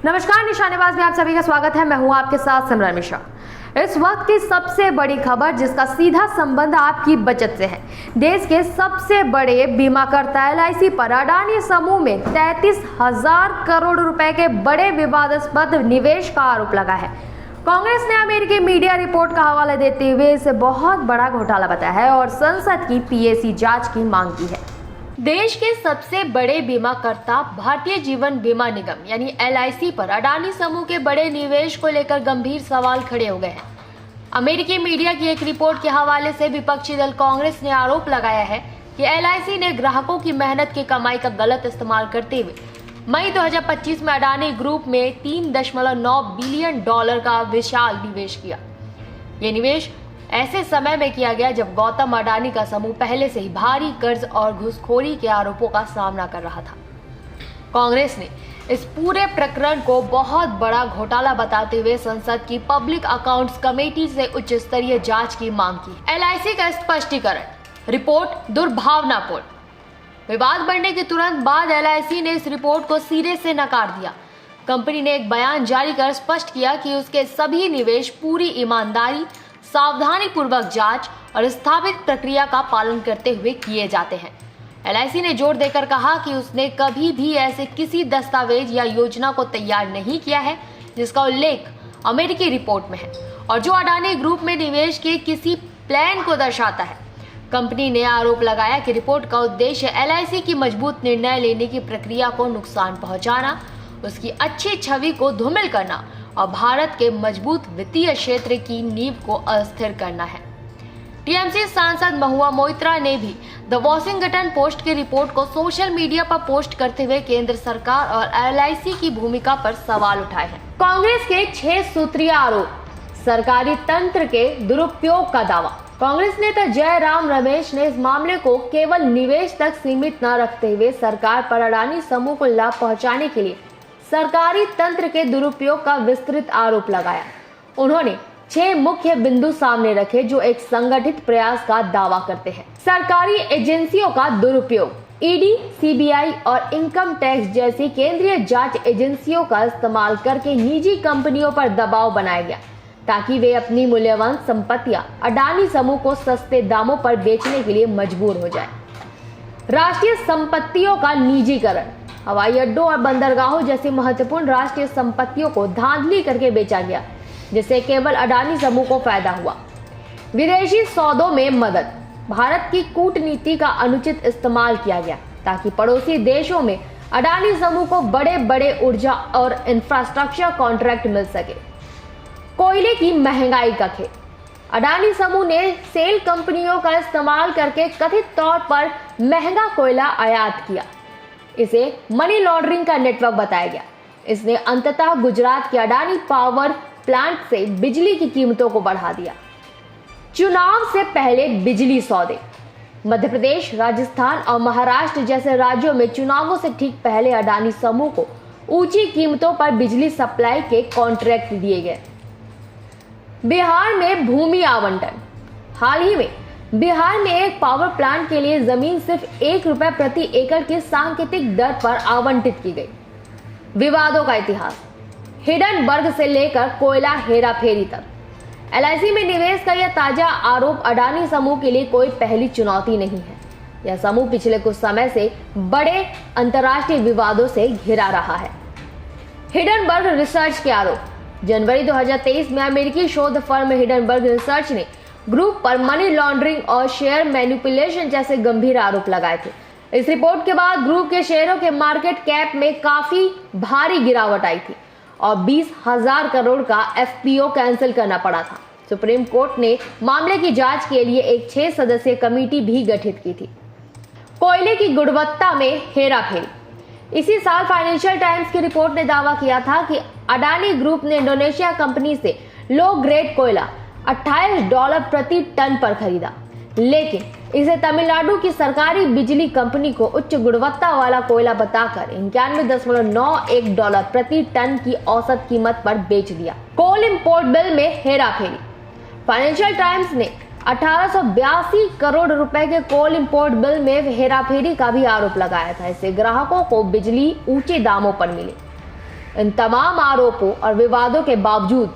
नमस्कार, निशानेबाज में आप सभी का स्वागत है। मैं हूं आपके साथ सिमरन मिश्रा। इस वक्त की सबसे बड़ी खबर जिसका सीधा संबंध आपकी बचत से है। देश के सबसे बड़े बीमाकर्ता LIC पर अडानी समूह में 33,000 करोड़ रुपए के बड़े विवादास्पद निवेश का आरोप लगा है। कांग्रेस ने अमेरिकी मीडिया रिपोर्ट का हवाला देते हुए इसे बहुत बड़ा घोटाला बताया है और संसद की PAC जांच की मांग की है। देश के सबसे बड़े बीमाकर्ता भारतीय जीवन बीमा निगम यानी LIC पर अडानी समूह के बड़े निवेश को लेकर गंभीर सवाल खड़े हो गए हैं। अमेरिकी मीडिया की एक रिपोर्ट के हवाले से विपक्षी दल कांग्रेस ने आरोप लगाया है कि LIC ने ग्राहकों की मेहनत की कमाई का गलत इस्तेमाल करते हुए मई 2025 में अडानी ग्रुप में $3.9 बिलियन का विशाल निवेश किया। ये निवेश ऐसे समय में किया गया जब गौतम अडानी का समूह पहले से ही भारी कर्ज और घूसखोरी के आरोपों का सामना कर रहा था। कांग्रेस ने इस पूरे प्रकरण को बहुत बड़ा घोटाला बताते हुए संसद की पब्लिक अकाउंट्स कमेटी से उच्च स्तरीय जांच की मांग की। LIC का स्पष्टीकरण, रिपोर्ट दुर्भावनापूर्ण। विवाद बढ़ने के तुरंत बाद LIC ने इस रिपोर्ट को सिरे से नकार दिया। कंपनी ने एक बयान जारी कर स्पष्ट किया कि उसके सभी निवेश पूरी ईमानदारी, सावधानी पूर्वक जांच और स्थापित प्रक्रिया का पालन करते हुए किए जाते हैं। LIC ने जोर देकर कहा कि उसने कभी भी ऐसे किसी दस्तावेज या योजना को तैयार नहीं किया है जिसका उल्लेख अमेरिकी रिपोर्ट में है और जो अडानी ग्रुप में निवेश के किसी प्लान को दर्शाता है। कंपनी ने आरोप लगाया कि रिपोर्ट का उद्देश्य LIC की मजबूत निर्णय लेने की प्रक्रिया को नुकसान पहुंचाना, उसकी अच्छी छवि को धूमिल करना और भारत के मजबूत वित्तीय क्षेत्र की नींव को अस्थिर करना है। TMC सांसद महुआ मोइत्रा ने भी द वॉशिंगटन पोस्ट की रिपोर्ट को सोशल मीडिया पर पोस्ट करते हुए केंद्र सरकार और LIC की भूमिका पर सवाल उठाए हैं। कांग्रेस के 6 सूत्रीय आरोप, सरकारी तंत्र के दुरुपयोग का दावा। कांग्रेस नेता जयराम रमेश ने इस मामले को केवल निवेश तक सीमित न रखते हुए सरकार पर अडानी समूह को लाभ पहुंचाने के लिए सरकारी तंत्र के दुरुपयोग का विस्तृत आरोप लगाया। उन्होंने 6 मुख्य बिंदु सामने रखे जो एक संगठित प्रयास का दावा करते हैं। सरकारी एजेंसियों का दुरुपयोग, ED, CBI और इनकम टैक्स जैसी केंद्रीय जांच एजेंसियों का इस्तेमाल करके निजी कंपनियों पर दबाव बनाया गया ताकि वे अपनी मूल्यवान संपत्तियां अडानी समूह को सस्ते दामों पर बेचने के लिए मजबूर हो जाए। राष्ट्रीय संपत्तियों का निजीकरण, हवाई अड्डों और बंदरगाहों जैसी महत्वपूर्ण राष्ट्रीय संपत्तियों को धांधली करके बेचा गया जिससे केवल अडानी समूह को फायदा हुआ। विदेशी सौदों में मदद, भारत की कूटनीति का अनुचित इस्तेमाल किया गया ताकि पड़ोसी देशों में अडानी समूह को बड़े बड़े ऊर्जा और इंफ्रास्ट्रक्चर कॉन्ट्रैक्ट मिल सके। कोयले की महंगाई का खेल, अडानी समूह ने सेल कंपनियों का इस्तेमाल करके कथित तौर पर महंगा कोयला आयात किया। इसे मनी लॉन्ड्रिंग का नेटवर्क बताया गया। इसने अंततः गुजरात के अडानी पावर प्लांट से बिजली की कीमतों को बढ़ा दिया। चुनाव से पहले बिजली सौदे, मध्य प्रदेश, राजस्थान और महाराष्ट्र जैसे राज्यों में चुनावों से ठीक पहले अडानी समूह को ऊंची कीमतों पर बिजली सप्लाई के कॉन्ट्रैक्ट दिए गए। बिहार में भूमि आवंटन, हाल ही में बिहार में एक पावर प्लांट के लिए जमीन सिर्फ ₹1 प्रति एकड़ की सांकेतिक दर पर आवंटित की गई। विवादों का इतिहास, हिडनबर्ग से लेकर कोयला हेराफेरी तक। LIC में निवेश का यह ताजा आरोप अडानी समूह के लिए कोई पहली चुनौती नहीं है। यह समूह पिछले कुछ समय से बड़े अंतर्राष्ट्रीय विवादों से घिरा रहा है। हिडनबर्ग रिसर्च के आरोप, जनवरी 2023 में अमेरिकी शोध फर्म हिडनबर्ग रिसर्च ने ग्रुप पर मनी लॉन्ड्रिंग और शेयर मैनिपुलेशन जैसे गंभीर आरोप लगाए थे। इस रिपोर्ट के बाद ग्रुप के शेयरों के मार्केट कैप में काफी भारी गिरावट आई थी और 20,000 करोड़ का FPO कैंसिल करना पड़ा था। सुप्रीम कोर्ट ने मामले की जांच के लिए एक 6 सदस्यीय कमेटी भी गठित की थी। कोयले की गुणवत्ता में हेराफेरी, इसी साल फाइनेंशियल टाइम्स की रिपोर्ट ने दावा किया था कि अडानी ग्रुप ने इंडोनेशिया कंपनी से लो ग्रेड कोयला $28 प्रति टन पर खरीदा, लेकिन इसे तमिलनाडु की सरकारी बिजली कंपनी को उच्च गुणवत्ता वाला कोयला बताकर $91.91 प्रति टन की औसत कीमत पर बेच दिया। कोल इंपोर्ट बिल में हेराफेरी, फाइनेंशियल टाइम्स ने 1882 करोड़ रुपए के कोल इंपोर्ट बिल में हेराफेरी का भी आरोप लगाया था। इससे ग्राहकों को बिजली ऊंचे दामों पर मिली। इन तमाम आरोपों और विवादों के बावजूद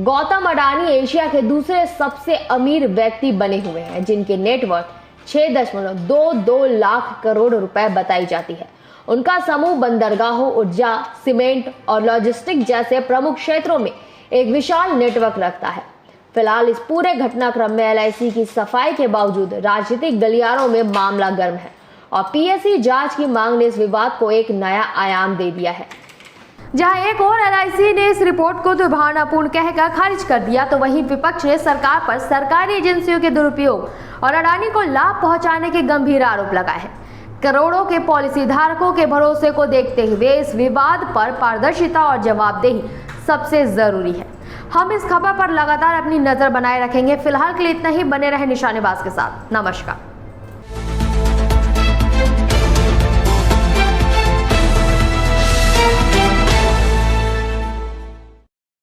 गौतम अडानी एशिया के दूसरे सबसे अमीर व्यक्ति बने हुए हैं, जिनकी नेटवर्थ 6.22 लाख करोड़ रुपए बताई जाती है। उनका समूह बंदरगाहों, ऊर्जा, सीमेंट और लॉजिस्टिक जैसे प्रमुख क्षेत्रों में एक विशाल नेटवर्क रखता है। फिलहाल इस पूरे घटनाक्रम में एलआईसी की सफाई के बावजूद राजनीतिक गलियारों में मामला गर्म है और पीएससी जांच की मांग ने इस विवाद को एक नया आयाम दे दिया है। जहां एक और एलआईसी ने इस रिपोर्ट को दुर्भावनापूर्ण कहकर खारिज कर दिया, तो वहीं विपक्ष ने सरकार पर सरकारी एजेंसियों के दुरुपयोग और अडानी को लाभ पहुंचाने के गंभीर आरोप लगाए हैं। करोड़ों के पॉलिसी धारकों के भरोसे को देखते हुए इस विवाद पर पारदर्शिता और जवाबदेही सबसे जरूरी है। हम इस खबर पर लगातार अपनी नजर बनाए रखेंगे। फिलहाल के लिए इतना ही। बने रहे निशानेबाज के साथ। नमस्कार।